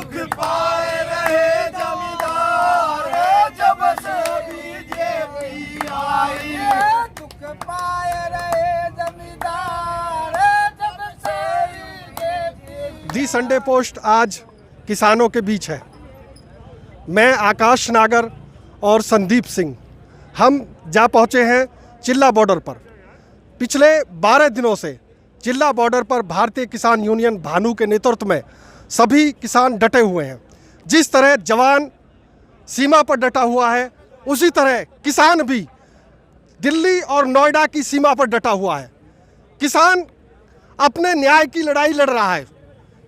दुख पाए रहे जमींदार जब से बीजेपी आई, दुख पाए रहे जमींदार जब से बीजेपी। दी संडे पोस्ट आज किसानों के बीच है। मैं आकाश नागर और संदीप सिंह हम जा पहुंचे हैं चिल्ला बॉर्डर पर। पिछले 12 दिनों से चिल्ला बॉर्डर पर भारतीय किसान यूनियन भानु के नेतृत्व में सभी किसान डटे हुए हैं। जिस तरह जवान सीमा पर डटा हुआ है, उसी तरह किसान भी दिल्ली और नोएडा की सीमा पर डटा हुआ है। किसान अपने न्याय की लड़ाई लड़ रहा है।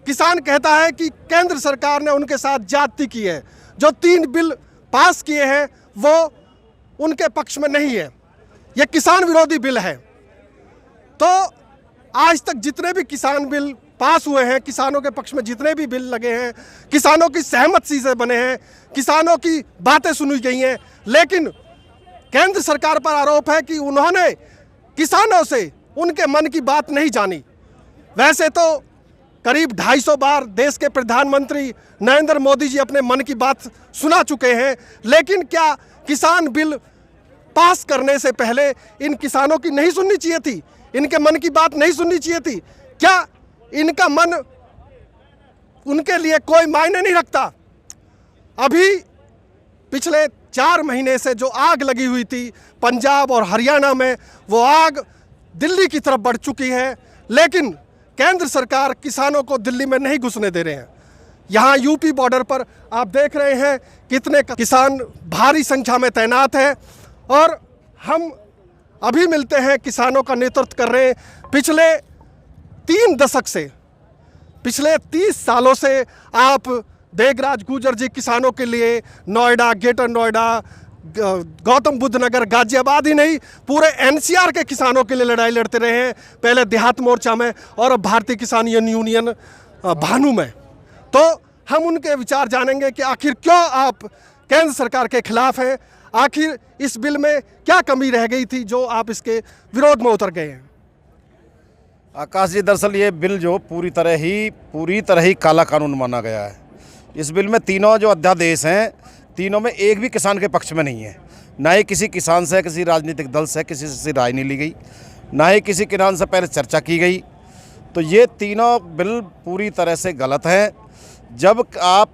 किसान कहता है कि केंद्र सरकार ने उनके साथ ज्यादती की है। जो 3 बिल पास किए हैं वो उनके पक्ष में नहीं है। यह किसान विरोधी बिल है। तो आज तक जितने भी किसान बिल पास हुए हैं, किसानों के पक्ष में जितने भी बिल लगे हैं, किसानों की सहमति से बने हैं, किसानों की बातें सुनी गई हैं, लेकिन केंद्र सरकार पर आरोप है कि उन्होंने किसानों से उनके मन की बात नहीं जानी। वैसे तो करीब 250 बार देश के प्रधानमंत्री नरेंद्र मोदी जी अपने मन की बात सुना चुके हैं, लेकिन क्या किसान बिल पास करने से पहले इन किसानों की नहीं सुननी चाहिए थी? इनके मन की बात नहीं सुननी चाहिए थी? क्या इनका मन उनके लिए कोई मायने नहीं रखता? अभी पिछले 4 महीने से जो आग लगी हुई थी पंजाब और हरियाणा में, वो आग दिल्ली की तरफ बढ़ चुकी है, लेकिन केंद्र सरकार किसानों को दिल्ली में नहीं घुसने दे रहे हैं। यहाँ यूपी बॉर्डर पर आप देख रहे हैं कितने किसान भारी संख्या में तैनात हैं और हम अभी मिलते हैं किसानों का नेतृत्व कर रहे हैं। पिछले 3 दशक से, पिछले 30 सालों से आप बेगराज गुर्जर जी किसानों के लिए नोएडा, ग्रेटर नोएडा, गौतम बुद्ध नगर, गाजियाबाद ही नहीं, पूरे एनसीआर के किसानों के लिए लड़ाई लड़ते रहे हैं। पहले देहात मोर्चा में और अब भारतीय किसान यूनियन भानु में। तो हम उनके विचार जानेंगे कि आखिर क्यों आप केंद्र सरकार के खिलाफ हैं, आखिर इस बिल में क्या कमी रह गई थी जो आप इसके विरोध में उतर गए हैं। आकाश जी, दरअसल ये बिल जो पूरी तरह ही काला कानून माना गया है। इस बिल में तीनों जो अध्यादेश हैं, तीनों में एक भी किसान के पक्ष में नहीं है। ना ही किसी किसान से, किसी राजनीतिक दल से, किसी से राय नहीं ली गई, ना ही किसी किसान से पहले चर्चा की गई। तो ये तीनों बिल पूरी तरह से गलत हैं। जब आप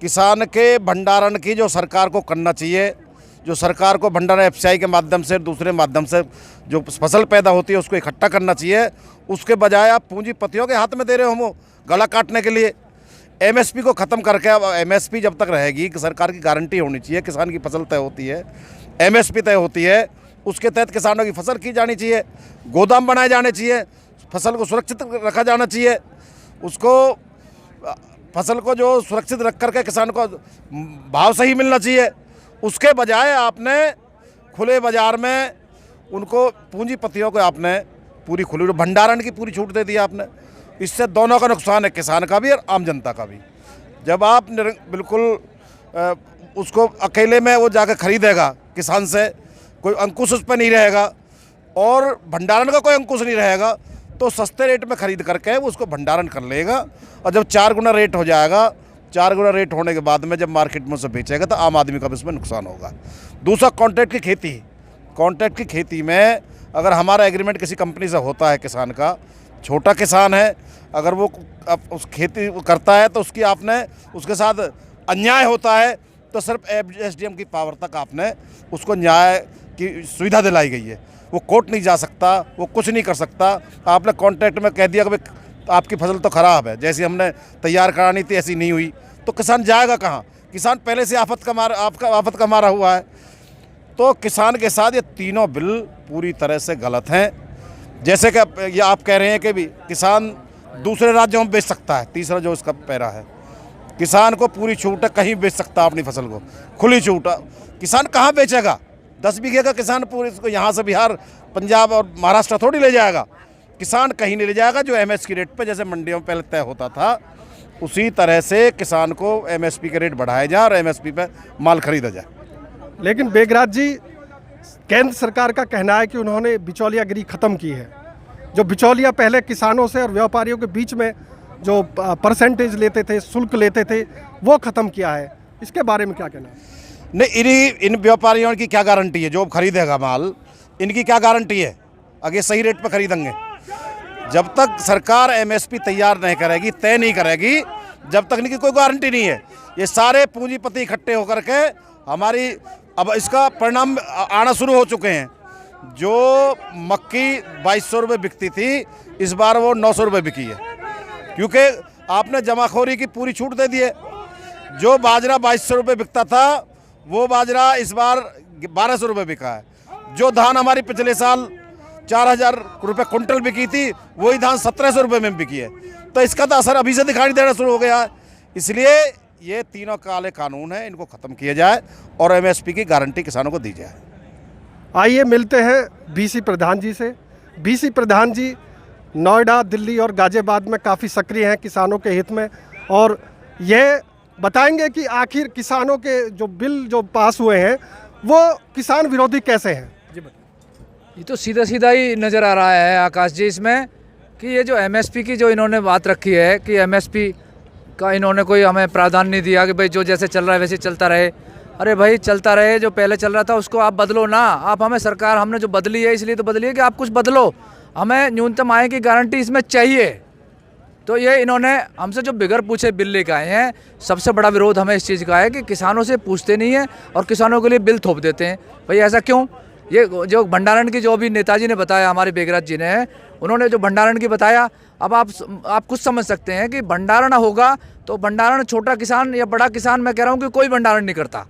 किसान के भंडारण की जो सरकार को करना चाहिए, जो सरकार को भंडारण एफसीआई के माध्यम से, दूसरे माध्यम से जो फसल पैदा होती है उसको इकट्ठा करना चाहिए, उसके बजाय आप पूंजीपतियों के हाथ में दे रहे हो गला काटने के लिए। एमएसपी को ख़त्म करके, अब एमएसपी जब तक रहेगी, सरकार की गारंटी होनी चाहिए, किसान की फसल तय होती है, एमएसपी तय होती है, उसके तहत किसानों की फसल की जानी चाहिए, गोदाम बनाए जाने चाहिए, फसल को सुरक्षित रखा जाना चाहिए, उसको फसल को जो सुरक्षित रख करके किसान को भाव सही मिलना चाहिए। उसके बजाय आपने खुले बाज़ार में उनको पूंजीपतियों को आपने पूरी खुली भंडारण की पूरी छूट दे दी आपने। इससे दोनों का नुकसान है, किसान का भी और आम जनता का भी। जब आप बिल्कुल उसको अकेले में वो जाकर खरीदेगा, किसान से कोई अंकुश उस पर नहीं रहेगा और भंडारण का कोई अंकुश नहीं रहेगा, तो सस्ते रेट में ख़रीद करके वो उसको भंडारण कर लेगा और जब 4 गुना रेट हो जाएगा, 4 गुना रेट होने के बाद में जब मार्केट में उसे बेचेगा तो आम आदमी का भी इसमें नुकसान होगा। दूसरा, कॉन्ट्रैक्ट की खेती। कॉन्ट्रैक्ट की खेती में अगर हमारा एग्रीमेंट किसी कंपनी से होता है, किसान का छोटा किसान है, अगर वो उस खेती करता है तो उसकी आपने उसके साथ अन्याय होता है तो सिर्फ एसडीएम की पावर तक आपने उसको न्याय की सुविधा दिलाई गई है। वो कोर्ट नहीं जा सकता, वो कुछ नहीं कर सकता। आपने कॉन्ट्रैक्ट में कह दिया कि भाई आपकी फसल तो ख़राब है, जैसी हमने तैयार करानी थी ऐसी नहीं हुई, तो किसान जाएगा कहाँ? किसान पहले से आफत का मारा हुआ है। तो किसान के साथ ये तीनों बिल पूरी तरह से गलत हैं। जैसे कि ये आप कह रहे हैं कि भी किसान दूसरे राज्यों में बेच सकता है, तीसरा जो इसका पैरा है, किसान को पूरी छूट है, कहीं बेच सकता है अपनी फसल को, खुली छूट है। किसान कहाँ बेचेगा? 10 बीघे का किसान पूरे इसको यहाँ से बिहार, पंजाब और महाराष्ट्र थोड़ी ले जाएगा। किसान कहीं नहीं ले जाएगा। जो एमएसपी रेट पे जैसे मंडियों में पहले तय होता था, उसी तरह से किसान को एमएसपी के रेट बढ़ाया जाए और एमएसपी पे माल खरीदा जाए। लेकिन बेगराज जी, केंद्र सरकार का कहना है कि उन्होंने बिचौलियागिरी ख़त्म की है। जो बिचौलिया पहले किसानों से और व्यापारियों के बीच में जो परसेंटेज लेते थे, शुल्क लेते थे, वो ख़त्म किया है। इसके बारे में क्या कहना है? नहीं, इन व्यापारियों की क्या गारंटी है? जो खरीदेगा माल, इनकी क्या गारंटी है आगे सही रेट पर खरीदेंगे? जब तक सरकार एमएसपी तैयार नहीं करेगी, तय नहीं करेगी, जब तक इनकी कोई गारंटी नहीं है। ये सारे पूंजीपति इकट्ठे होकर के हमारी, अब इसका परिणाम आना शुरू हो चुके हैं। जो मक्की 2200 रुपये बिकती थी, इस बार वो 900 रुपये बिकी है, क्योंकि आपने जमाखोरी की पूरी छूट दे दी है। जो बाजरा 2200 रुपये बिकता था, वो बाजरा इस बार 1200 रुपये बिका है। जो धान हमारी पिछले साल 4000 रुपये कुंटल बिकी थी, वही धान 1700 रुपये में बिकी है। तो इसका तो असर अभी से दिखाई देना शुरू हो गया है। इसलिए ये तीनों काले कानून हैं, इनको ख़त्म किया जाए और एमएसपी की गारंटी किसानों को दी जाए। आइए मिलते हैं बीसी प्रधान जी से। बीसी प्रधान जी नोएडा, दिल्ली और गाजियाबाद में काफ़ी सक्रिय हैं किसानों के हित में, और ये बताएंगे कि आखिर किसानों के जो बिल जो पास हुए हैं वो किसान विरोधी कैसे हैं। जी बताइए। ये तो सीधा सीधा ही नज़र आ रहा है आकाश जी इसमें कि ये जो एमएसपी की जो इन्होंने बात रखी है कि एमएसपी का इन्होंने कोई हमें प्रावधान नहीं दिया कि भाई जो जैसे चल रहा है वैसे चलता रहे। अरे भाई चलता रहे, जो पहले चल रहा था उसको आप बदलो ना। आप हमें सरकार हमने जो बदली है इसलिए तो बदली है कि आप कुछ बदलो, हमें न्यूनतम आय की गारंटी इसमें चाहिए। तो ये इन्होंने हमसे जो बिगर पूछे बिल लेकर आए हैं, सबसे बड़ा विरोध हमें इस चीज़ का है कि किसानों से पूछते नहीं हैं और किसानों के लिए बिल थोप देते हैं। भाई ऐसा क्यों? ये जो भंडारण की जो अभी नेताजी ने बताया, हमारे बेगराज जी ने, उन्होंने जो भंडारण की बताया, अब आप कुछ समझ सकते हैं कि भंडारण होगा तो भंडारण छोटा किसान या बड़ा किसान, मैं कह रहा हूँ कि कोई भंडारण नहीं करता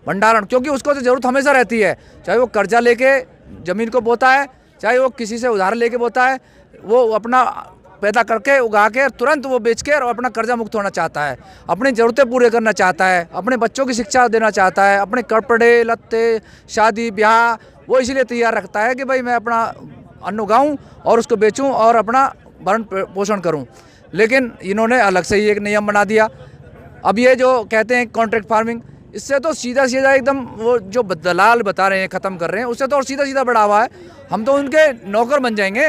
भंडारण, क्योंकि उसको तो ज़रूरत हमेशा रहती है। चाहे वो कर्जा लेके ज़मीन को बोता है, चाहे वो किसी से उधार लेके बोता है, वो अपना पैदा करके उगा के तुरंत वो बेच के और अपना कर्जा मुक्त होना चाहता है, अपनी ज़रूरतें पूरे करना चाहता है, अपने बच्चों की शिक्षा देना चाहता है, अपने कपड़े लत्ते, शादी ब्याह, वो इसलिए तैयार रखता है कि भाई मैं अपना अन्न उगाऊँ और उसको बेचूँ और अपना भरण पोषण करूँ। लेकिन इन्होंने अलग से ही एक नियम बना दिया। अब ये जो कहते हैं कॉन्ट्रैक्ट फार्मिंग, इससे तो सीधा सीधा एकदम वो जो दलाल बता रहे हैं ख़त्म कर रहे हैं, उससे तो और सीधा सीधा बढ़ावा है। हम तो उनके नौकर बन जाएंगे,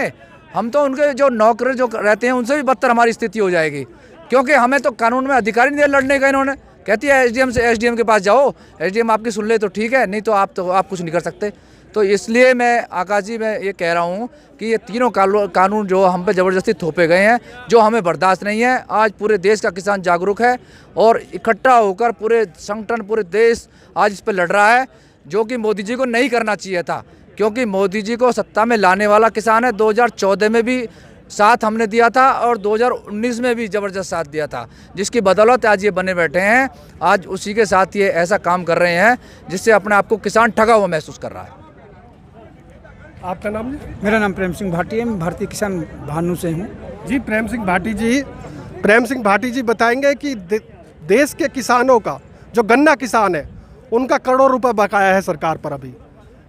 हम तो उनके जो नौकर जो रहते हैं उनसे भी बदतर हमारी स्थिति हो जाएगी, क्योंकि हमें तो कानून में अधिकार नहीं दिया लड़ने का। इन्होंने कहती है एसडीएम के पास जाओ, एसडीएम आपकी सुन ले तो ठीक है, नहीं तो आप कुछ नहीं कर सकते। तो इसलिए मैं आकाश जी मैं ये कह रहा हूँ कि ये तीनों कानून जो हम पे ज़बरदस्ती थोपे गए हैं, जो हमें बर्दाश्त नहीं है। आज पूरे देश का किसान जागरूक है और इकट्ठा होकर पूरे संगठन, पूरे देश आज इस पर लड़ रहा है, जो कि मोदी जी को नहीं करना चाहिए था, क्योंकि मोदी जी को सत्ता में लाने वाला किसान है। 2014 में भी साथ हमने दिया था और 2019 में भी ज़बरदस्त साथ दिया था, जिसकी बदौलत आज ये बने बैठे हैं। आज उसी के साथ ये ऐसा काम कर रहे हैं जिससे अपने आप को किसान ठगा हुआ महसूस कर रहा है। आपका नाम जी? मेरा नाम प्रेम सिंह भाटी है, मैं भारतीय किसान भानु से हूँ। जी प्रेम सिंह भाटी जी बताएंगे कि देश के किसानों का जो गन्ना किसान है उनका करोड़ों रुपए बकाया है सरकार पर। अभी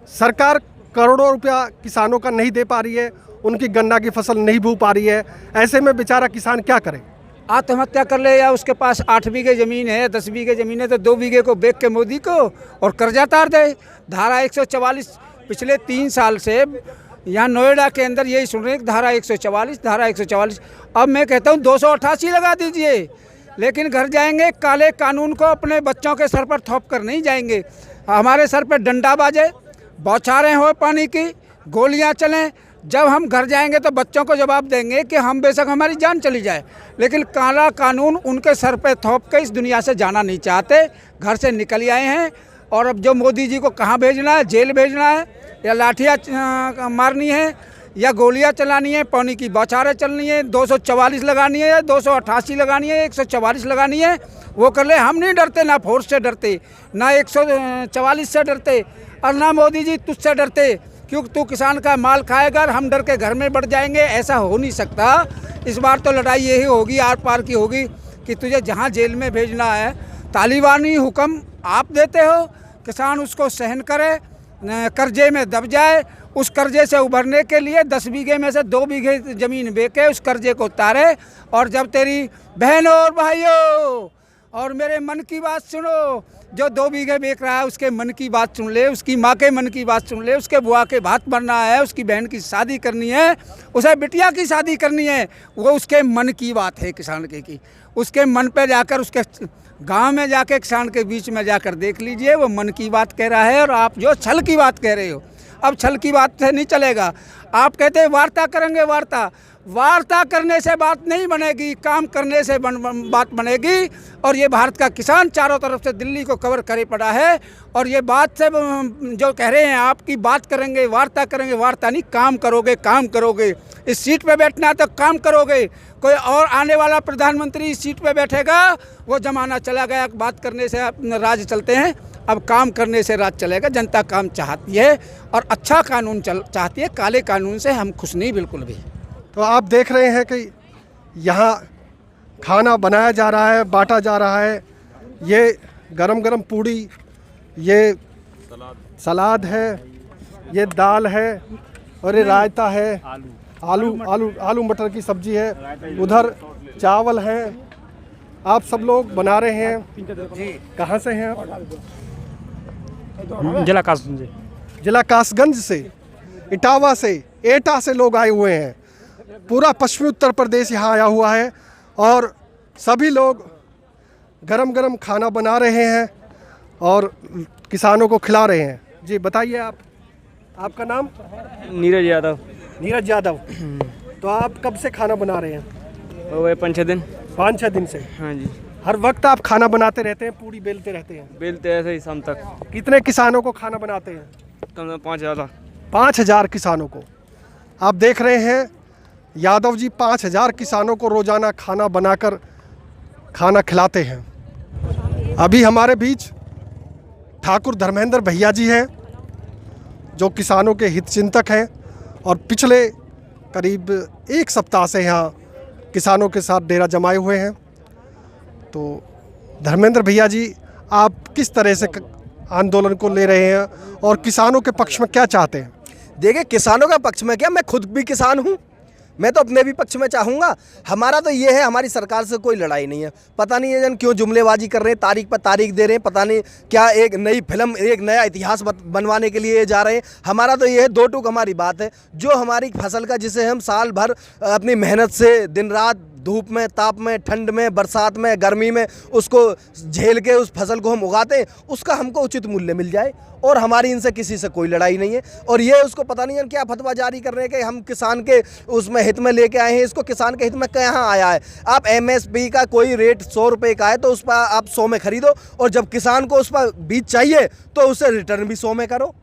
सरकार करोड़ों रुपया किसानों का नहीं दे पा रही है, उनकी गन्ना की फसल नहीं बू पा रही है। ऐसे में बेचारा किसान क्या करे? आत्महत्या कर ले, या उसके पास 8 बीघे ज़मीन है, 10 बीघे ज़मीन है, तो 2 बीघे को बेच के मोदी को और कर्जा तार दे। धारा 144 पिछले 3 साल से यहाँ नोएडा के अंदर यही सुन रहे हैं, धारा 144। अब मैं कहता हूँ 288 लगा दीजिए, लेकिन घर जाएंगे काले कानून को अपने बच्चों के सर पर थोप कर नहीं जाएंगे। हमारे सर पर डंडा बाजे, बौछारें हो पानी की, गोलियां चलें। जब हम घर जाएंगे तो बच्चों को जवाब देंगे कि हम बेशक हमारी जान चली जाए, लेकिन काला कानून उनके सर पे थोप के इस दुनिया से जाना नहीं चाहते। घर से निकल आए हैं और अब जो मोदी जी को कहाँ भेजना है, जेल भेजना है या लाठियाँ मारनी है या गोलियां चलानी है, पानी की बौछारें चलनी है, 244 लगानी है या 288 लगानी है, 144 लगानी है, वो कर ले। हम नहीं डरते, ना फोर्स से डरते, ना 144 से डरते और ना मोदी जी तुझसे डरते, क्योंकि तू किसान का माल खाएगा और हम डर के घर में बढ़ जाएंगे। ऐसा हो नहीं सकता। इस बार तो लड़ाई यही होगी, आर पार की होगी कि तुझे जहाँ जेल में भेजना है, तालिबानी हुक्म आप देते हो, किसान उसको सहन करे, कर्जे में दब जाए, उस कर्जे से उभरने के लिए 10 बीघे में से 2 बीघे ज़मीन बेचे उस कर्जे को उतारे। और जब तेरी बहनों और भाइयों और मेरे मन की बात सुनो। जो 2 बीघे बेच रहा है उसके मन की बात सुन ले, उसकी माँ के मन की बात सुन ले, उसके बुआ के भात भरना है, उसकी बहन की शादी करनी है, उसे बिटिया की शादी करनी है, वो उसके मन की बात है किसान के की। उसके मन पे जाकर उसके गांव में जाके किसान के बीच में जाकर देख लीजिए, वो मन की बात कह रहा है और आप जो छल की बात कह रहे हो। अब छल की बात से नहीं चलेगा। आप कहते हैं वार्ता करेंगे, वार्ता करने से बात नहीं बनेगी, काम करने से बात बनेगी। और ये भारत का किसान चारों तरफ से दिल्ली को कवर करे पड़ा है और ये बात से जो कह रहे हैं आपकी बात करेंगे, वार्ता नहीं, काम करोगे। इस सीट पे बैठना है तो काम करोगे। कोई और आने वाला प्रधानमंत्री इस सीट पे बैठेगा, वो ज़माना चला गया बात करने से राज चलते हैं। अब काम करने से राज चलेगा। जनता काम चाहती है और अच्छा कानून चाहती है। काले कानून से हम खुश नहीं बिल्कुल भी। तो आप देख रहे हैं कि यहाँ खाना बनाया जा रहा है, बांटा जा रहा है। ये गरम गरम पूड़ी, ये सलाद है, ये दाल है और ये रायता है, आलू मटर की सब्जी है, उधर चावल है। आप सब लोग बना रहे हैं। कहाँ से हैं आप? जिला कासगंज से, इटावा से, एटा से लोग आए हुए हैं। पूरा पश्चिमी उत्तर प्रदेश यहाँ आया हुआ है और सभी लोग गरम गरम खाना बना रहे हैं और किसानों को खिला रहे हैं। जी बताइए, आपका नाम? नीरज यादव। तो आप कब से खाना बना रहे हैं? हो गए 5-6 दिन। 5-6 दिन से? हाँ जी। हर वक्त आप खाना बनाते रहते हैं, पूरी बेलते रहते हैं? बेलते ऐसे ही शाम तक। कितने किसानों को खाना बनाते हैं? कम से कम 5,000। 5,000 किसानों को। आप देख रहे हैं यादव जी 5,000 किसानों को रोजाना खाना बनाकर खाना खिलाते हैं। अभी हमारे बीच ठाकुर धर्मेंद्र भैया जी हैं जो किसानों के हितचिंतक हैं और पिछले करीब 1 सप्ताह से यहाँ किसानों के साथ डेरा जमाए हुए हैं। तो धर्मेंद्र भैया जी, आप किस तरह से आंदोलन को ले रहे हैं और किसानों के पक्ष में क्या चाहते हैं? देखिए, किसानों का पक्ष में क्या, मैं खुद भी किसान हूँ, मैं तो अपने भी पक्ष में चाहूँगा। हमारा तो ये है, हमारी सरकार से कोई लड़ाई नहीं है। पता नहीं ये जन क्यों जुमलेबाजी कर रहे हैं, तारीख पर तारीख दे रहे हैं, पता नहीं क्या एक नई फिल्म, एक नया इतिहास बनवाने के लिए जा रहे हैं। हमारा तो ये है, 2 टूक हमारी बात है। जो हमारी फसल का, जिसे हम साल भर अपनी मेहनत से दिन रात धूप में, ताप में, ठंड में, बरसात में, गर्मी में उसको झेल के उस फसल को हम उगाते हैं, उसका हमको उचित मूल्य मिल जाए। और हमारी इनसे किसी से कोई लड़ाई नहीं है। और ये उसको पता नहीं है क्या फतवा जारी कर रहे हैं कि हम किसान के उसमें हित में लेके आए हैं। इसको किसान के हित में कहाँ आया है? आप MSP का कोई रेट 100 रुपये का है तो उस पर आप 100 में खरीदो, और जब किसान को उस पर बीज चाहिए तो उसे रिटर्न भी 100 में करो।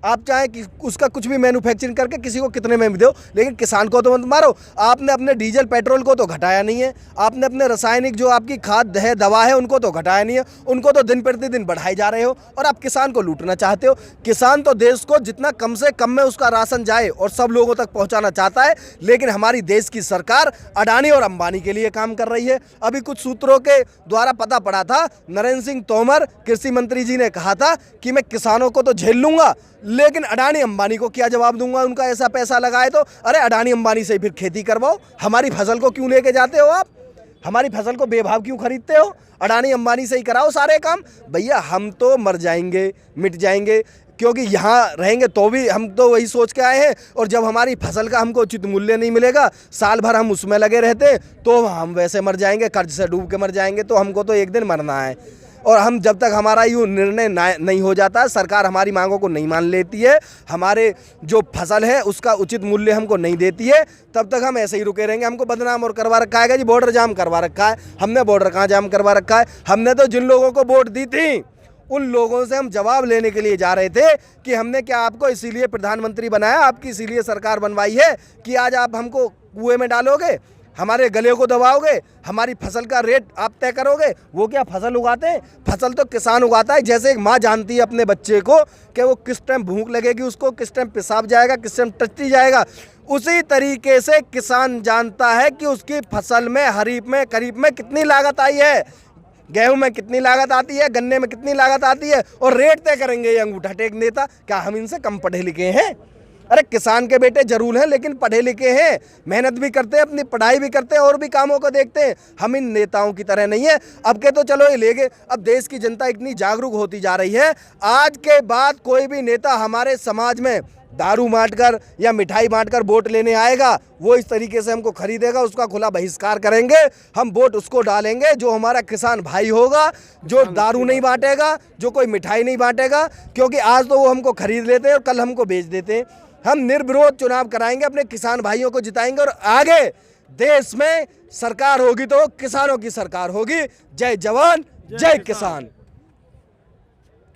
आप चाहे कि उसका कुछ भी मैन्युफैक्चरिंग करके किसी को कितने में भी दो, लेकिन किसान को तो मत मारो। आपने अपने डीजल पेट्रोल को तो घटाया नहीं है, आपने अपने रासायनिक जो आपकी खाद है, दवा है, उनको तो घटाया नहीं है, उनको तो दिन प्रतिदिन बढ़ाई जा रहे हो और आप किसान को लूटना चाहते हो। किसान तो देश को जितना कम से कम में उसका राशन जाए और सब लोगों तक पहुँचाना चाहता है, लेकिन हमारी देश की सरकार अडानी और अंबानी के लिए काम कर रही है। अभी कुछ सूत्रों के द्वारा पता पड़ा था, नरेंद्र सिंह तोमर कृषि मंत्री जी ने कहा था कि मैं किसानों को तो झेल लूँगा, लेकिन अडानी अंबानी को क्या जवाब दूंगा? उनका ऐसा पैसा लगाए तो अरे अडानी अंबानी से फिर खेती करवाओ। हमारी फसल को क्यों लेके जाते हो आप? हमारी फसल को बेभाव क्यों खरीदते हो? अडानी अंबानी से ही कराओ सारे काम। भैया, हम तो मर जाएंगे, मिट जाएंगे, क्योंकि यहाँ रहेंगे तो भी हम तो वही सोच के आए हैं। और जब हमारी फसल का हमको उचित मूल्य नहीं मिलेगा, साल भर हम उसमें लगे रहते, तो हम वैसे मर जाएंगे, कर्ज से डूब के मर जाएंगे। तो हमको तो एक दिन मरना है। और हम जब तक हमारा यूँ निर्णय नहीं हो जाता, सरकार हमारी मांगों को नहीं मान लेती है, हमारे जो फसल है उसका उचित मूल्य हमको नहीं देती है, तब तक हम ऐसे ही रुके रहेंगे। हमको बदनाम और करवा रखा है जी, बॉर्डर जाम करवा रखा है। हमने बॉर्डर कहाँ जाम करवा रखा है? हमने तो जिन लोगों को वोट दी थी उन लोगों से हम जवाब लेने के लिए जा रहे थे कि हमने क्या आपको इसीलिए प्रधानमंत्री बनाया, आपकी इसीलिए सरकार बनवाई है कि आज आप हमको कुएं में डालोगे, हमारे गले को दबाओगे, हमारी फसल का रेट आप तय करोगे? वो क्या फसल उगाते हैं? फसल तो किसान उगाता है। जैसे एक माँ जानती है अपने बच्चे को कि वो किस टाइम भूख लगेगी, उसको किस टाइम पेशाब जाएगा, किस टाइम टट्टी जाएगा, उसी तरीके से किसान जानता है कि उसकी फसल में, खरीफ में, खरीफ में कितनी लागत आई है, गेहूं में कितनी लागत आती है, गन्ने में कितनी लागत आती है, और रेट तय करेंगे ये अंगूठा टेक नेता। क्या हम इनसे कम पढ़े लिखे हैं? अरे किसान के बेटे जरूर हैं, लेकिन पढ़े लिखे हैं, मेहनत भी करते हैं, अपनी पढ़ाई भी करते हैं और भी कामों को देखते हैं। हम इन नेताओं की तरह नहीं है। अब के तो चलो ये ले गए, अब देश की जनता इतनी जागरूक होती जा रही है, आज के बाद कोई भी नेता हमारे समाज में दारू बांटकर या मिठाई बांटकर वोट लेने आएगा, वो इस तरीके से हमको खरीदेगा, उसका खुला बहिष्कार करेंगे। हम वोट उसको डालेंगे जो हमारा किसान भाई होगा, जो दारू नहीं बांटेगा, जो कोई मिठाई नहीं बांटेगा, क्योंकि आज तो वो हमको खरीद लेते हैं और कल हमको बेच देते हैं। हम निर्विरोध चुनाव कराएंगे, अपने किसान भाइयों को जिताएंगे और आगे देश में सरकार होगी तो किसानों की सरकार होगी। जय जवान जय किसान।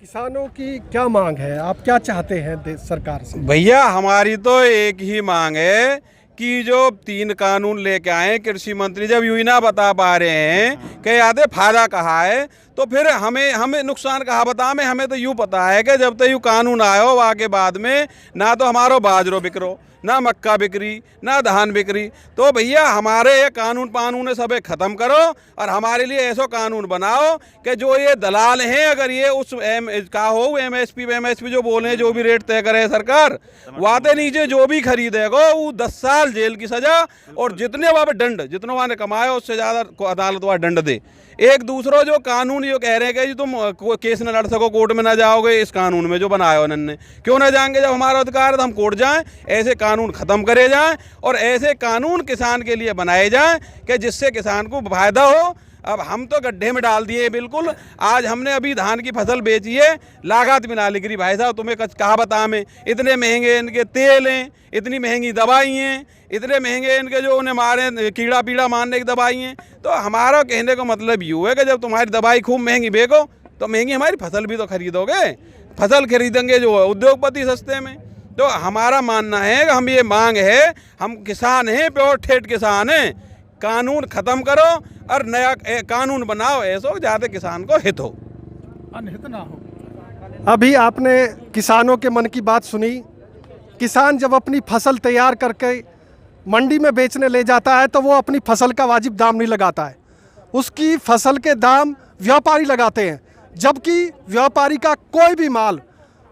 किसानों की क्या मांग है, आप क्या चाहते हैं सरकार से? भैया हमारी तो एक ही मांग है कि जो 3 कानून लेके आए कृषि मंत्री, जब यूं ही ना बता पा रहे हैं कि यादे फायदा कहा है, तो फिर हमें नुकसान कहा बता में। हमें तो यूँ पता है कि जब तक यूँ कानून आयो वहाँ के बाद में ना तो हमारो बाजरो बिकरो, ना मक्का बिक्री, ना धान बिक्री। तो भैया हमारे ये कानून सबे ख़त्म करो और हमारे लिए ऐसा कानून बनाओ कि जो ये दलाल हैं, अगर ये उस MSP जो बोले हैं, जो भी रेट तय करे सरकार, वादे नीचे जो भी खरीदेगा वो 10 साल जेल की सज़ा और जितने वहाँ पे दंड, जितने वहाँ ने कमाया उससे ज़्यादा अदालत वहाँ दंड दे। एक दूसरा जो कानून ये कह रहे हैं कि तुम केस न लड़ सको, कोर्ट में ना जाओगे, इस कानून में जो बनाया उन्होंने, क्यों ना जाएंगे? जब हमारा अधिकार है तो हम कोर्ट जाएं। ऐसे कानून ख़त्म करे जाएं और ऐसे कानून किसान के लिए बनाए जाएं कि जिससे किसान को फायदा हो। अब हम तो गड्ढे में डाल दिए बिल्कुल। आज हमने अभी धान की फसल बेची है, लागत भी ना लिख रही। भाई साहब तुम्हें कहा बता में, इतने महंगे इनके तेल हैं, इतनी महंगी दवाई हैं, इतने महंगे इनके जो उन्हें मारे कीड़ा पीड़ा मारने की दवाई हैं। तो हमारा कहने का मतलब यूँ है कि जब तुम्हारी दवाई खूब महंगी बेचो तो महंगी हमारी फसल भी तो खरीदोगे। फसल खरीदेंगे जो उद्योगपति सस्ते में। तो हमारा मानना है कि हम ये मांग है, हम किसान हैं, प्योर ठेठ किसान हैं, कानून ख़त्म करो और नया कानून बनाओ ऐसा ज़्यादा किसान को हित हो, अनहित ना हो। अभी आपने किसानों के मन की बात सुनी। किसान जब अपनी फसल तैयार करके मंडी में बेचने ले जाता है तो वो अपनी फसल का वाजिब दाम नहीं लगाता है, उसकी फसल के दाम व्यापारी लगाते हैं, जबकि व्यापारी का कोई भी माल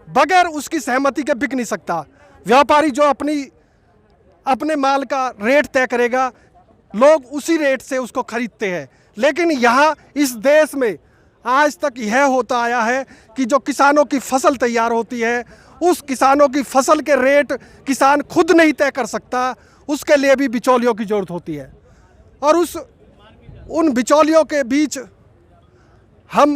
बगैर उसकी सहमति के बिक नहीं सकता। व्यापारी जो अपने माल का रेट तय करेगा, लोग उसी रेट से उसको खरीदते हैं। लेकिन यहाँ इस देश में आज तक यह होता आया है कि जो किसानों की फसल तैयार होती है, उस किसानों की फसल के रेट किसान खुद नहीं तय कर सकता, उसके लिए भी बिचौलियों की ज़रूरत होती है। और उन बिचौलियों के बीच हम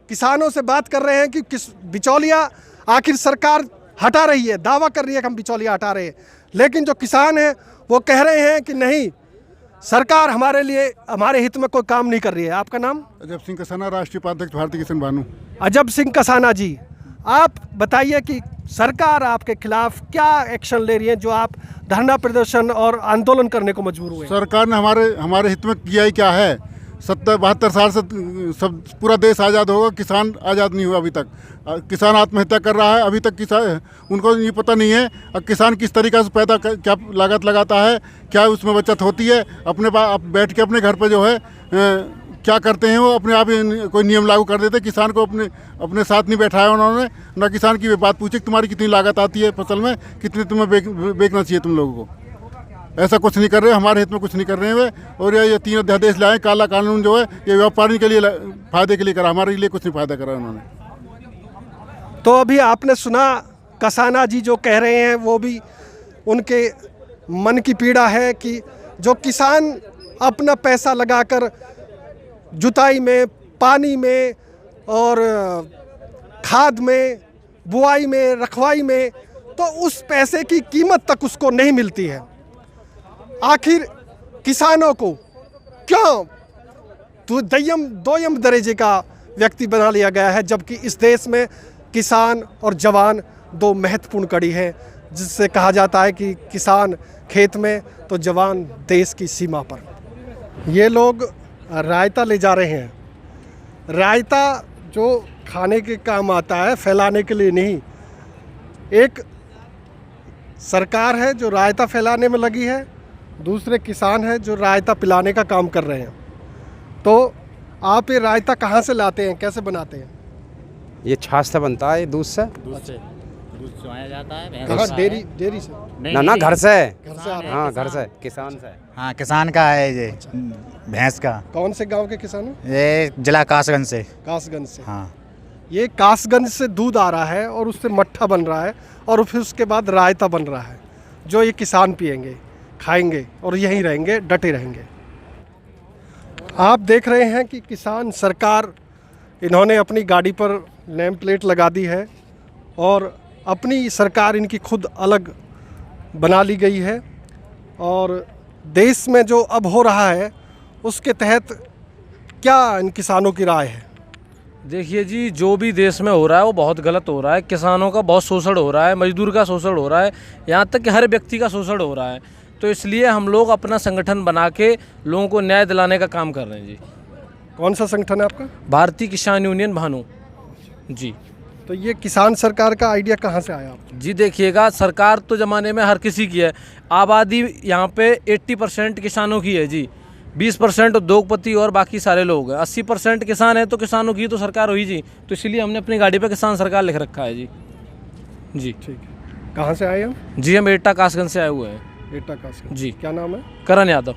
किसानों से बात कर रहे हैं कि किस बिचौलिया आखिर सरकार हटा रही है, दावा कर रही है कि हम बिचौलिया हटा रहे हैं, लेकिन जो किसान हैं वो कह रहे हैं कि नहीं, सरकार हमारे लिए, हमारे हित में कोई काम नहीं कर रही है। आपका नाम? अजब सिंह कसाना, राष्ट्रीय उपाध्यक्ष भारतीय किसान भानु। अजब सिंह कसाना जी, आप बताइए कि सरकार आपके खिलाफ क्या एक्शन ले रही है जो आप धरना प्रदर्शन और आंदोलन करने को मजबूर हुए? सरकार ने हमारे हित में किया ही क्या है? 72 साल से सब पूरा देश आज़ाद होगा, किसान आज़ाद नहीं हुआ अभी तक। किसान आत्महत्या कर रहा है, अभी तक किसान, उनको ये पता नहीं है किसान किस तरीक़े से क्या लागत लगाता है, क्या उसमें बचत होती है। अपने बैठ के अपने घर पर जो है क्या करते हैं वो अपने आप ही कोई नियम लागू कर देते। किसान को अपने साथ नहीं बैठाया उन्होंने, ना किसान की बात पूछी तुम्हारी कितनी लागत आती है फसल में, कितनी तुम्हें बेचना चाहिए तुम लोगों को। ऐसा कुछ नहीं कर रहे, हमारे हित में कुछ नहीं कर रहे हैं वे। और ये 3 अध्यादेश लाए, काला कानून जो है ये व्यापारी के लिए फायदे के लिए करा, हमारे लिए कुछ नहीं फायदा करा उन्होंने। तो अभी आपने सुना कसाना जी जो कह रहे हैं, वो भी उनके मन की पीड़ा है कि जो किसान अपना पैसा लगाकर जुताई में, पानी में और खाद में, बुआई में, रखवाई में, तो उस पैसे की कीमत तक उसको नहीं मिलती है। आखिर किसानों को क्यों तो दोयम दर्जे का व्यक्ति बना लिया गया है, जबकि इस देश में किसान और जवान 2 महत्वपूर्ण कड़ी है, जिससे कहा जाता है कि किसान खेत में तो जवान देश की सीमा पर। ये लोग रायता ले जा रहे हैं। रायता जो खाने के काम आता है, फैलाने के लिए नहीं। एक सरकार है जो रायता फैलाने में लगी है, दूसरे किसान हैं जो रायता पिलाने का काम कर रहे हैं। तो आप ये रायता कहाँ से लाते हैं, कैसे बनाते हैं? ये छाछ से बनता है, दूध से। दूध चुआया जाता है भैंस कहाँ का डेयरी डेयरी से नहीं, ना नहीं, घर से है। घर से आ रहा है? हाँ घर से, किसान से। हाँ किसान का है ये भैंस का। कौन से गांव के किसान हैं? ये जिला कासगंज से। कासगंज से। हाँ ये कासगंज से दूध आ रहा है और उससे मट्ठा बन रहा है और फिर उसके बाद रायता बन रहा है, जो ये किसान पिएंगे, खाएंगे और यहीं रहेंगे, डटे रहेंगे। आप देख रहे हैं कि किसान सरकार, इन्होंने अपनी गाड़ी पर नेम प्लेट लगा दी है और अपनी सरकार इनकी खुद अलग बना ली गई है और देश में जो अब हो रहा है उसके तहत क्या इन किसानों की राय है? देखिए जी, जो भी देश में हो रहा है वो बहुत गलत हो रहा है। किसानों का बहुत शोषण हो रहा है, मजदूर का शोषण हो रहा है, यहाँ तक कि हर व्यक्ति का शोषण हो रहा है। तो इसलिए हम लोग अपना संगठन बना के लोगों को न्याय दिलाने का काम कर रहे हैं जी। कौन सा संगठन है आपका? भारतीय किसान यूनियन भानु जी। तो ये किसान सरकार का आइडिया कहाँ से आया आपको? जी देखिएगा, सरकार तो ज़माने में हर किसी की है। आबादी यहाँ पे 80% किसानों की है जी, 20% उद्योगपति और बाकी सारे लोग हैं। 80% किसान है तो किसानों की तो सरकार हुई जी। तो इसलिए हमने अपनी गाड़ी पे किसान सरकार लिख रखा है जी। जी ठीक है। कहाँ से आए हम? जी, हम एटा कासगंज से आए हुए हैं एटा कासगंज। जी। क्या नाम है? करण यादव।